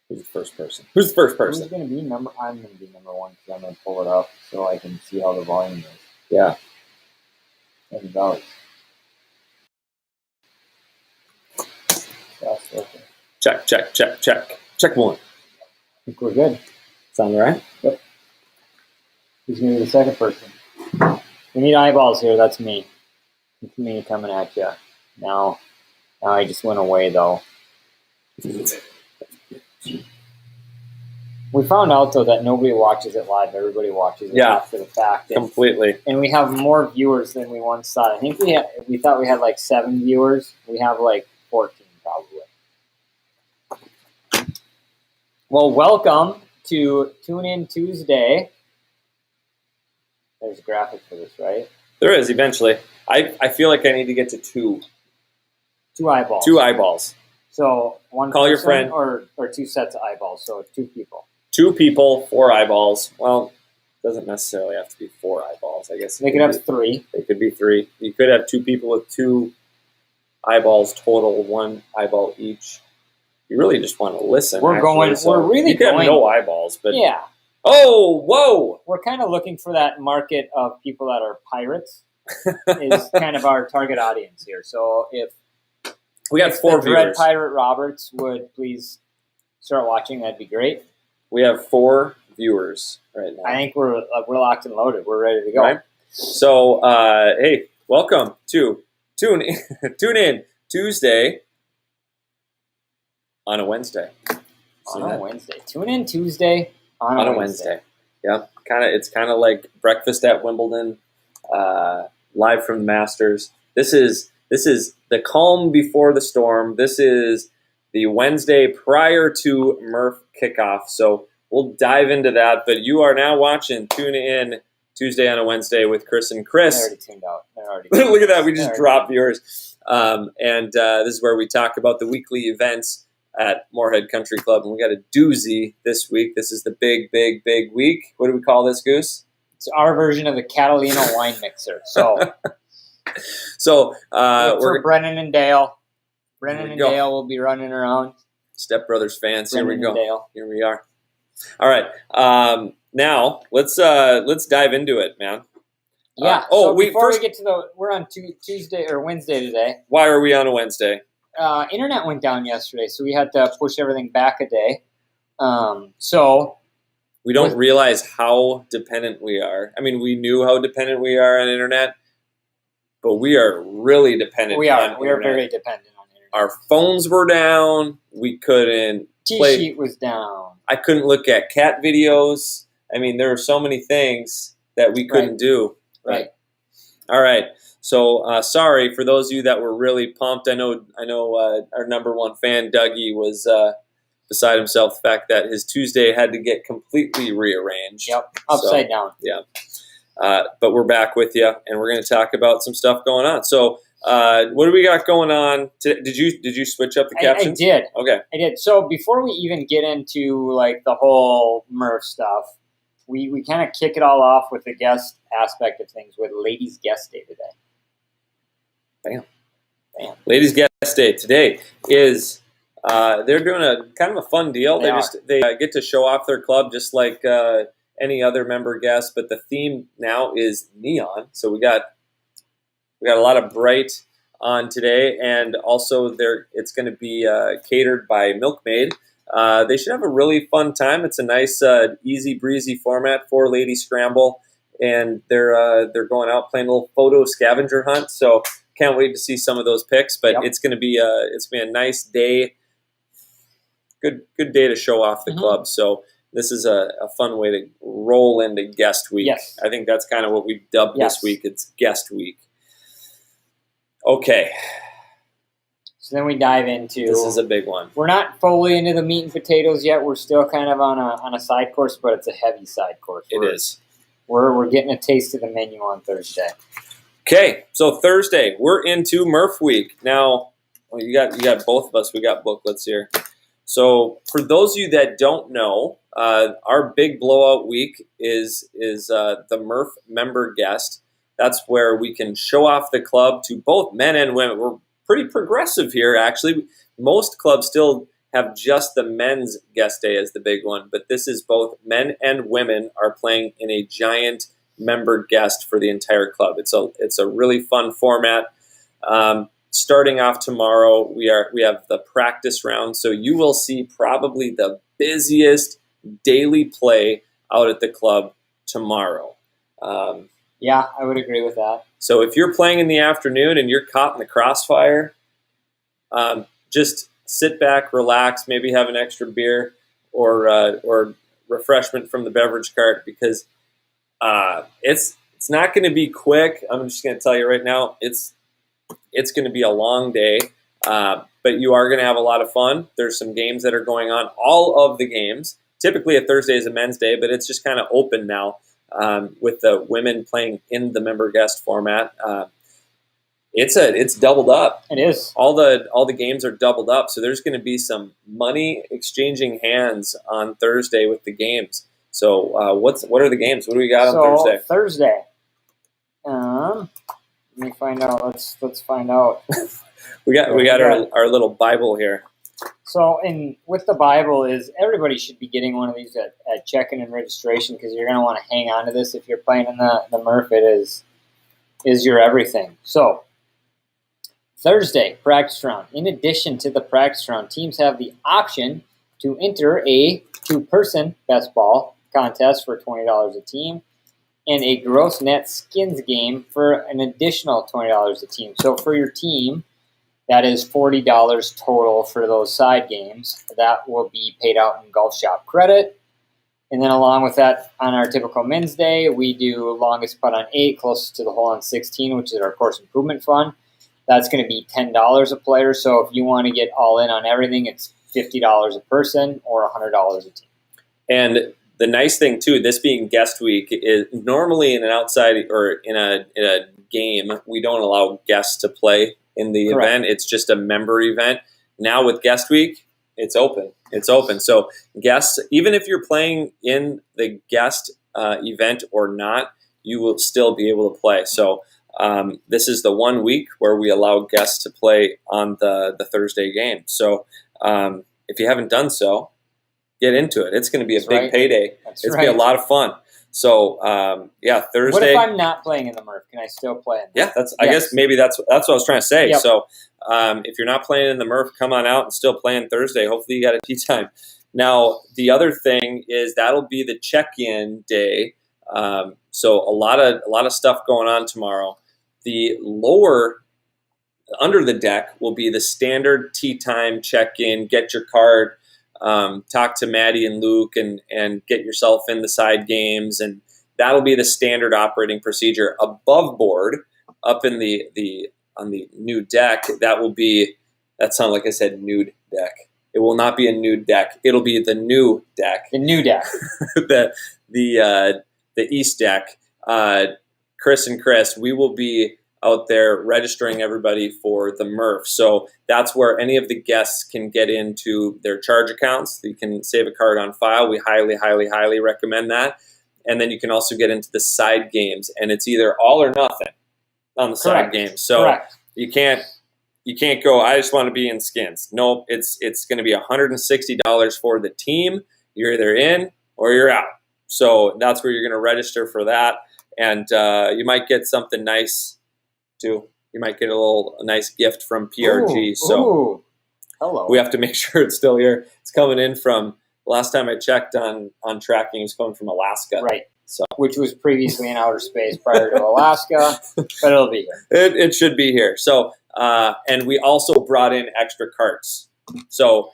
Who's the first person? Who's the first person? Who's going to be number? I'm going to be number one because I'm going to pull it up so I can see how the volume is. Yeah. And votes. Check. Check one. I think we're good. Sound all right? Yep. Who's going to be the second person? We need eyeballs here. That's me. It's me coming at you. Now I just went away, though. We found out, though, that nobody watches it live. Everybody watches it after the fact. Completely. And we have more viewers than we once thought. I think we thought we had like 7 viewers. We have like 14, probably. Well, welcome to Tune In Tuesday. There's a graphic for this, right? There is, eventually. I feel like I need to get to 2. 2 eyeballs. 2 eyeballs. So one Call person your friend. or 2 sets of eyeballs, so 2 people. 2 people, 4 eyeballs. Well, it doesn't necessarily have to be 4 eyeballs. I guess They could have 3. They could be 3. You could have 2 people with 2 eyeballs total, 1 eyeball each. You really just want to listen. We're really you could going. have no eyeballs, but Yeah. Oh, whoa! We're kind of looking for that market of people that are pirates. Is kind of our target audience here. So if we got 4 viewers. Red Pirate Roberts would please start watching, that'd be great. We have 4 viewers right now. I think we're locked and loaded. We're ready to go. Right? So, hey, welcome to Tune In Tuesday on a Wednesday. Wednesday. Tune In Tuesday on a Wednesday. Yeah, it's kind of like breakfast at Wimbledon, live from the Masters. This is the calm before the storm. This is the Wednesday prior to Murph kickoff. So we'll dive into that. But you are now watching Tune In Tuesday on a Wednesday with Chris and Chris. They're already tuned out. Look at that. We just dropped viewers. And this is where we talk about the weekly events at Moorhead Country Club. And we got a doozy this week. This is the big week. What do we call this, Goose? It's our version of the Catalina wine mixer. So, for Brennan and Dale. Brennan and Dale will be running around. Step Brothers fans. Here we go. Dale. Here we are. All right. Now let's dive into it, man. Yeah. Before we get to we're on Tuesday or Wednesday today. Why are we on a Wednesday? Internet went down yesterday, so we had to push everything back a day. We don't realize how dependent we are. I mean, we knew how dependent we are on internet, but we are really dependent. We are very dependent on internet. Our phones were down. We couldn't. T-sheet was down. I couldn't look at cat videos. I mean, there were so many things that we couldn't do. Right. All right. So sorry for those of you that were really pumped. I know. Our number 1 fan, Dougie, was beside himself the fact that his Tuesday had to get completely rearranged. Yep, upside down. Yeah. But we're back with you, and we're going to talk about some stuff going on. So, what do we got going on? Did you switch up the captions? I did. Okay. I did. So before we even get into like the whole Murph stuff, we kind of kick it all off with the guest aspect of things with Ladies Guest Day today. Bam. Ladies Guest Day today is they're doing a kind of a fun deal. They get to show off their club just like any other member guest, but the theme now is neon. So we got a lot of bright on today, and also it's going to be catered by Milkmaid. They should have a really fun time. It's a nice, easy breezy format for Lady Scramble, and they're going out playing a little photo scavenger hunt. So can't wait to see some of those pics. But it's going to be a nice day. Good day to show off the club. So this is a fun way to roll into guest week. Yes. I think that's kind of what we dubbed this week. It's guest week. Okay. So then we dive into... This is a big one. We're not fully into the meat and potatoes yet. We're still kind of on a side course, but it's a heavy side course. It is. We're getting a taste of the menu on Thursday. Okay, so Thursday, we're into Murph week. Now, you got both of us. We got booklets here. So for those of you that don't know, our big blowout week is the Murph member guest. That's where we can show off the club to both men and women. We're pretty progressive here, actually. Most clubs still have just the men's guest day as the big one, but this is both men and women are playing in a giant member guest for the entire club. It's a really fun format. Starting off tomorrow, we have the practice round, so you will see probably the busiest daily play out at the club tomorrow. Yeah, I would agree with that. So if you're playing in the afternoon and you're caught in the crossfire, just sit back, relax, maybe have an extra beer or refreshment from the beverage cart, because it's not going to be quick. I'm just going to tell you right now, it's going to be a long day, but you are going to have a lot of fun. There's some games that are going on. All of the games, typically a Thursday is a men's day, but it's just kind of open now with the women playing in the member guest format. It's doubled up. It is. All the games are doubled up, so there's going to be some money exchanging hands on Thursday with the games. So what are the games? What do we got on Thursday? Thursday. Let me find out. Let's find out. we got our little Bible here. So, with the Bible is everybody should be getting one of these at check-in and registration, because you're going to want to hang on to this if you're playing in the Murph. It is your everything. So, Thursday, practice round. In addition to the practice round, teams have the option to enter a two-person best ball contest for $20 a team and a gross net skins game for an additional $20 a team. So, for your team, that is $40 total for those side games. That will be paid out in golf shop credit. And then along with that, on our typical men's day, we do longest putt on 8, closest to the hole on 16, which is our course improvement fund. That's going to be $10 a player. So if you want to get all in on everything, it's $50 a person or $100 a team. And the nice thing too, this being guest week, is normally in an outside or in a game, we don't allow guests to play in the Correct. event. It's just a member event. Now with guest week, it's open. It's open. So guests, even if you're playing in the guest event or not, you will still be able to play. So this is the 1 week where we allow guests to play on the Thursday game. So if you haven't done so, get into it. It's going to be a big payday. It's going to be a lot of fun. So Thursday. What if I'm not playing in the Murph? Can I still play? Yeah, I guess maybe that's what I was trying to say. Yep. So if you're not playing in the Murph, come on out and still playing Thursday. Hopefully you got a tee time. Now the other thing is that'll be the check-in day. So a lot of stuff going on tomorrow. The lower under the deck will be the standard tee time check-in. Get your card. Talk to Maddie and Luke and get yourself in the side games, and that'll be the standard operating procedure. Above board, up in on the new deck, that sounded like I said nude deck. It will not be a nude deck. It'll be the new deck. The new deck. the East deck. Chris and Chris, we will be out there registering everybody for the Murph. So that's where any of the guests can get into their charge accounts. You can save a card on file. We highly, highly, highly recommend that. And then you can also get into the side games, and it's either all or nothing on the side games. So you can't go, I just want to be in skins. Nope, it's going to be $160 for the team. You're either in or you're out. So that's where you're going to register for that. And you might get something nice too. You might get a nice gift from PRG. Hello. We have to make sure it's still here. It's coming in from, last time I checked on tracking, it was coming from Alaska. Right. So, which was previously in outer space prior to Alaska, but it'll be here. It should be here. So, and we also brought in extra carts. So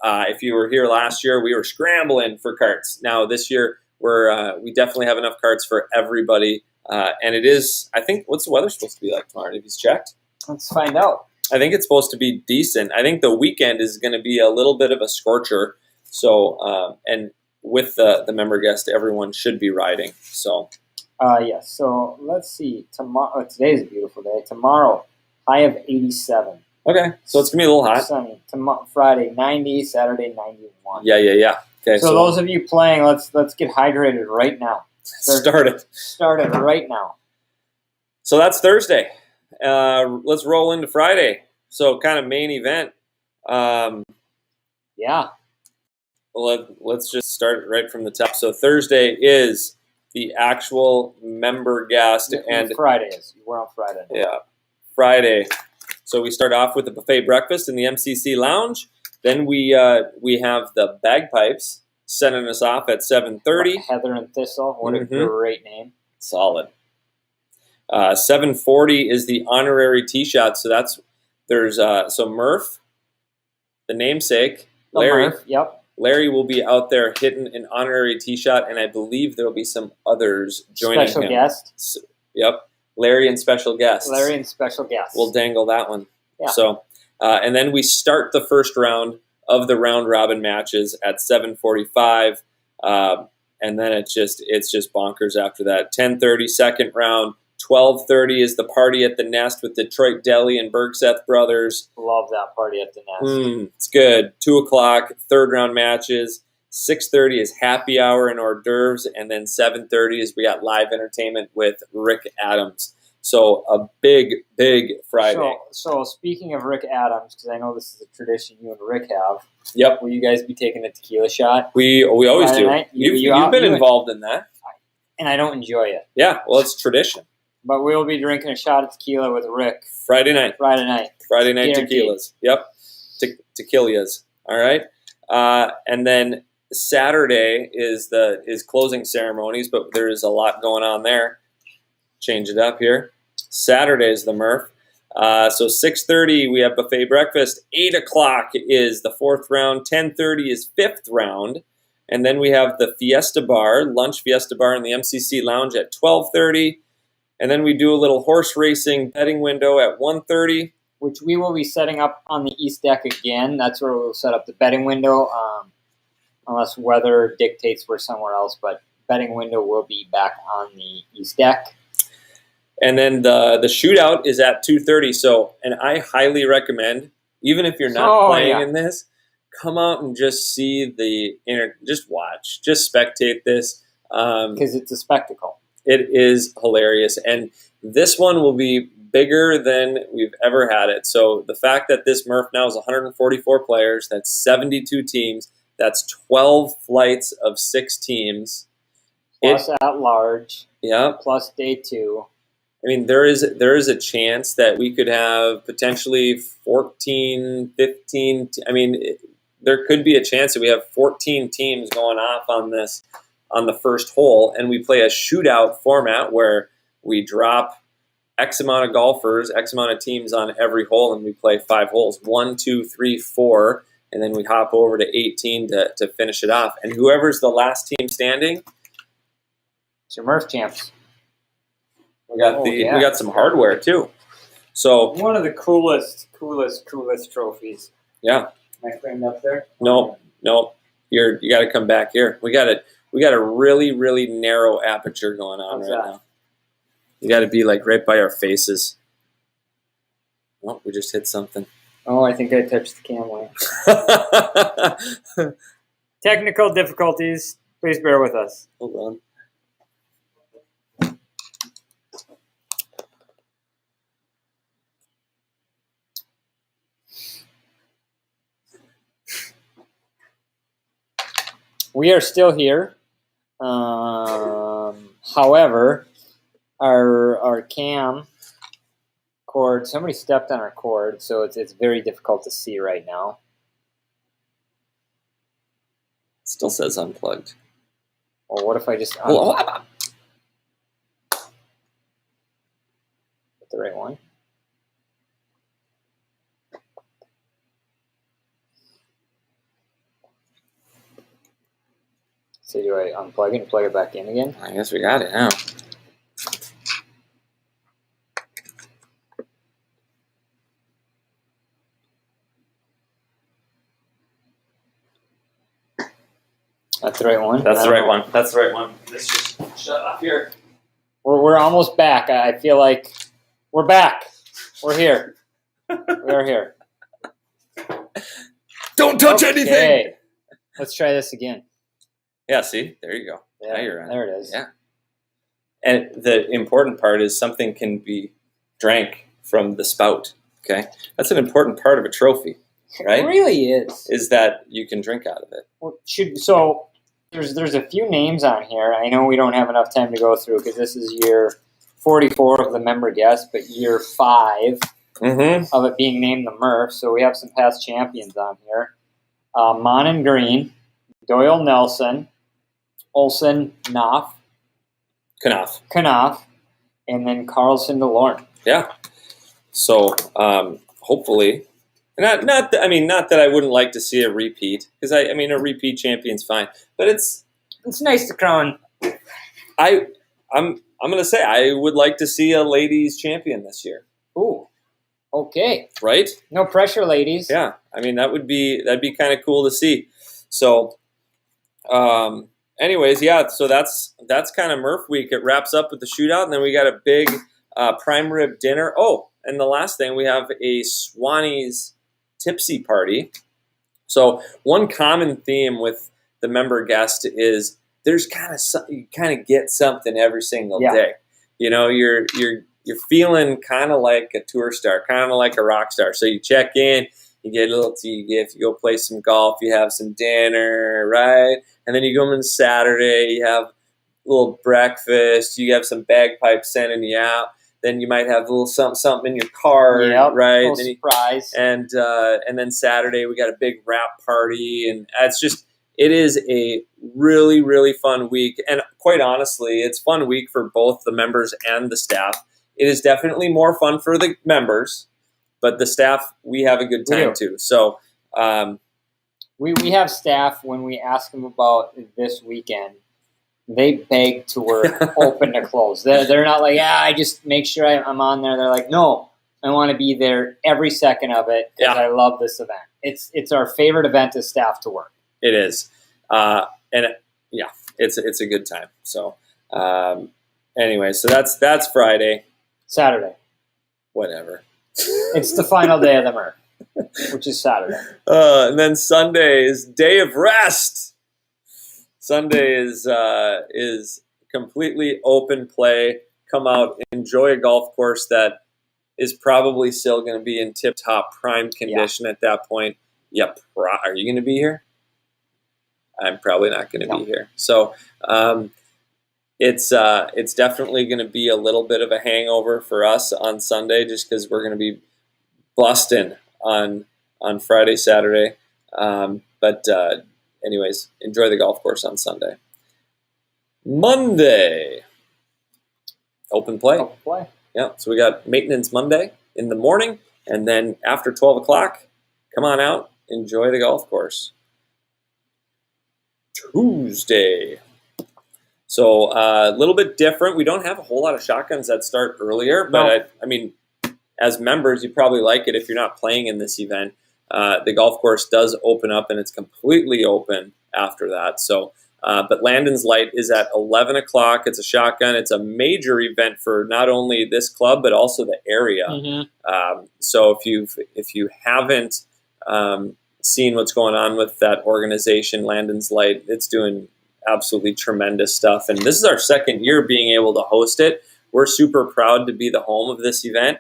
if you were here last year, we were scrambling for carts. Now this year, we definitely have enough carts for everybody. And it is, I think, what's the weather supposed to be like tomorrow? Have you checked? Let's find out. I think it's supposed to be decent. I think the weekend is going to be a little bit of a scorcher. So, and with the member guest, everyone should be riding. So, yes. So let's see. Tomorrow, today's a beautiful day. Tomorrow, high of 87. Okay, so it's gonna be a little hot. Sunny. Friday 90, Saturday 91. Yeah. Okay. So those of you playing, let's get hydrated right now. Start it right now. So that's Thursday. Let's roll into Friday. So kind of main event. Yeah. Well, let's just start right from the top. So Thursday is the actual member guest, and Fridays. We're on Friday. Yeah, Friday. So we start off with the buffet breakfast in the MCC lounge. Then we have the bagpipes sending us off at 7:30. Heather and Thistle. What a great name. Solid. 7:40 is the honorary tee shot. So there's Murph, the namesake, Larry. Murph, yep. Larry will be out there hitting an honorary tee shot, and I believe there will be some others joining him. Special guest. Yep. Larry and special guests. Larry and special guests. We'll dangle that one. Yeah. So, and then we start the first round of the round robin matches at 7:45, and then it's just bonkers after that. 10:30 second round. 12:30 is the party at the Nest with Detroit Deli and Bergseth Brothers. Love that party at the Nest. It's good. 2 o'clock, third round matches. 6:30 is happy hour and hors d'oeuvres, and then 7:30 is we got live entertainment with Rick Adams. So a big Friday. So speaking of Rick Adams, because I know this is a tradition you and Rick have. Yep. Will you guys be taking a tequila shot? We always do. You've been involved in that, and I don't enjoy it. Yeah, well, it's tradition. But we'll be drinking a shot of tequila with Rick. Friday night Guaranteed. tequilas. Yep. Tequilas. All right. And then Saturday is closing ceremonies, but there is a lot going on there. Change it up here. Saturday is the Murph. So 6:30 we have buffet breakfast. 8 o'clock is the fourth round. 10:30 is fifth round. And then we have the Fiesta Bar, lunch Fiesta Bar in the MCC Lounge at 12:30. And then we do a little horse racing betting window at 1:30. Which we will be setting up on the East Deck again. That's where we'll set up the betting window, unless weather dictates we're somewhere else. But betting window will be back on the East Deck. And then the shootout is at 2:30. So, and I highly recommend, even if you're not playing in this, come out and just see just watch, just spectate this. Because it's a spectacle. It is hilarious. And this one will be bigger than we've ever had it. So the fact that this Murph now is 144 players, that's 72 teams, that's 12 flights of 6 teams. Plus at large. Yeah. Plus day 2. I mean, there is a chance that we could have potentially 14, 15. There could be a chance that we have 14 teams going off on this on the first hole, and we play a shootout format where we drop X amount of golfers, X amount of teams on every hole, and we play 5 holes, 1, 2, 3, 4, and then we hop over to 18 to finish it off. And whoever's the last team standing, it's your Murph champs. We got some hardware too. So one of the coolest trophies. Yeah. Am I framed up there? No. You got to come back here. We got a really narrow aperture going on now. You got to be like right by our faces. Oh, we just hit something. Oh, I think I touched the camera. Technical difficulties. Please bear with us. Hold on. We are still here. However, our cam cord, somebody stepped on our cord, so it's very difficult to see right now. It still says unplugged. Well, what if I just Get the right one? So do I unplug it and plug it back in again? I guess we got it now. That's the right one? That's the right one. Let's just shut off here. We're almost back. I feel like we're back. We're here. We are here. Don't touch anything! Let's try this again. Yeah, see? There you go. Yeah, now you're on. There it is. Yeah. And the important part is something can be drank from the spout. Okay? That's an important part of a trophy. right? It really is that you can drink out of it. Well, so there's a few names on here. I know we don't have enough time to go through because this is year 44 of the member guest, but year 5 of it being named the Murph. So we have some past champions on here. Monin Green, Doyle Nelson, Olson Knopf, and then Carlson DeLorme. Yeah. So hopefully, not that I wouldn't like to see a repeat, because a repeat champion's fine, but it's nice to crown. I'm gonna say I would like to see a ladies champion this year. Ooh. Okay. Right? No pressure, ladies. Yeah. That'd be kind of cool to see. So anyways, yeah, so that's kind of Murph week. It wraps up with the shootout, and then we got a big prime rib dinner. Oh, and the last thing, we have a Swanee's tipsy party. So one common theme with the member guest is there's you kind of get something every single day. You're feeling kind of like a tour star, kind of like a rock star. So you check in, you get a little tea, you go play some golf, you have some dinner, right? And then you go on Saturday, you have a little breakfast, you have some bagpipes sending you out. Then you might have a little something in your car, right? A little surprise. And then Saturday we got a big wrap party, and it is a really, really fun week. And quite honestly, it's a fun week for both the members and the staff. It is definitely more fun for the members, but the staff, we have a good time too. So we have staff, when we ask them about this weekend, they beg to work open to close. They're not like, I just make sure I'm on there. They're like, no, I want to be there every second of it because I love this event. It's our favorite event as staff to work. It is. It's a good time. So anyway, so that's Friday. Saturday. Whatever. It's the final day of the Murph, which is Saturday. And then Sunday is day of rest. Sunday is completely open play. Come out, enjoy a golf course that is probably still going to be in tip-top prime condition at that point. Yep. Are you going to be here? I'm probably not going to be here. So it's definitely going to be a little bit of a hangover for us on Sunday, just because we're going to be busting on Friday, Saturday. Anyways, enjoy the golf course on Sunday. Monday, open play. Yeah, so we got maintenance Monday in the morning, and then after 12 o'clock, come on out, enjoy the golf course. Tuesday. So a little bit different. We don't have a whole lot of shotguns that start earlier, but as members, you probably like it if you're not playing in this event. The golf course does open up, and it's completely open after that. So, but Landon's Light is at 11 o'clock. It's a shotgun. It's a major event for not only this club but also the area. So if you haven't seen what's going on with that organization, Landon's Light, it's doing absolutely tremendous stuff. And this is our second year being able to host it. We're super proud to be the home of this event.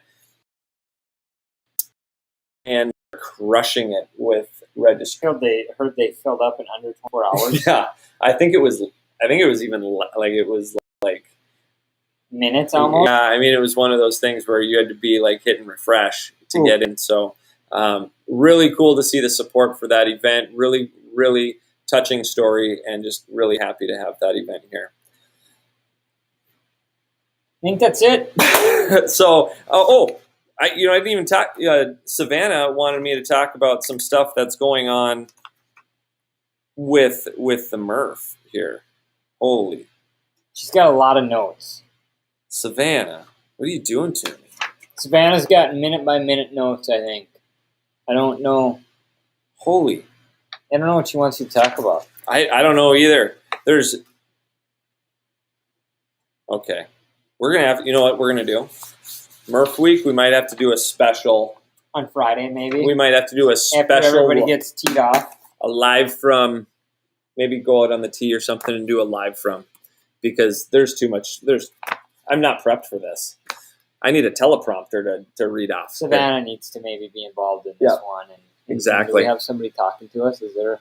And crushing it with registration. They filled up in under 24 hours. Yeah, I think it was even like minutes almost. Yeah, it was one of those things where you had to be like hitting refresh to get in. So really cool to see the support for that event. Really, really touching story, and just really happy to have that event here. I think that's it. So, I didn't even talk. Savannah wanted me to talk about some stuff that's going on with the Murph here. Holy, she's got a lot of notes. Savannah, what are you doing to me? Savannah's got minute by minute notes. I think. I don't know. Holy, I don't know what she wants you to talk about. I don't know either. Okay, we're gonna have. You know what we're gonna do? Murph Week, we might have to do a special. On Friday, maybe? We might have to do a special. After everybody gets teed off. A live from, maybe go out on the tee or something and do a live from. Because there's too much. I'm not prepped for this. I need a teleprompter to read off. Savannah needs to maybe be involved in this one. And Exactly. Do we have somebody talking to us? Is there?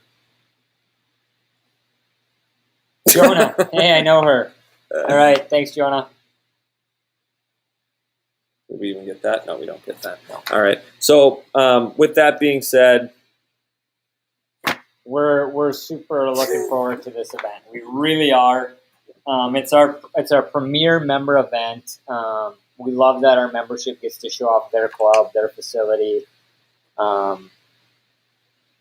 Jonah. Hey, I know her. All right. Thanks, Jonah. Did we even get that? No, we don't get that. No. All right. So with that being said, we're super looking forward to this event. We really are. It's our premier member event. We love that our membership gets to show off their club, their facility, and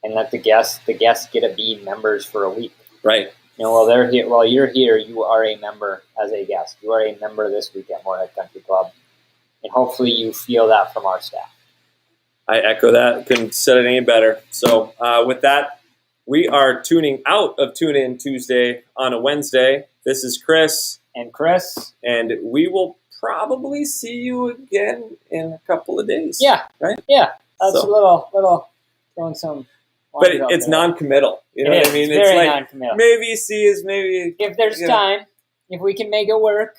let the guests get to be members for a week. Right. While they're here, while you're here, you are a member as a guest. You are a member this week at Moorhead Country Club, and hopefully you feel that from our staff. I echo that. Couldn't said it any better. So with that, we are tuning out of Tune In Tuesday on a Wednesday. This is Chris. And Chris. And we will probably see you again in a couple of days. Yeah. Right? Yeah. That's a little throwing some. But it's non-committal. You know what I mean? It's very non-committal. Maybe see is maybe. If there's time, if we can make it work.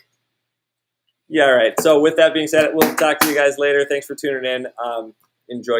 Yeah, all right. So with that being said, we'll talk to you guys later. Thanks for tuning in. Enjoy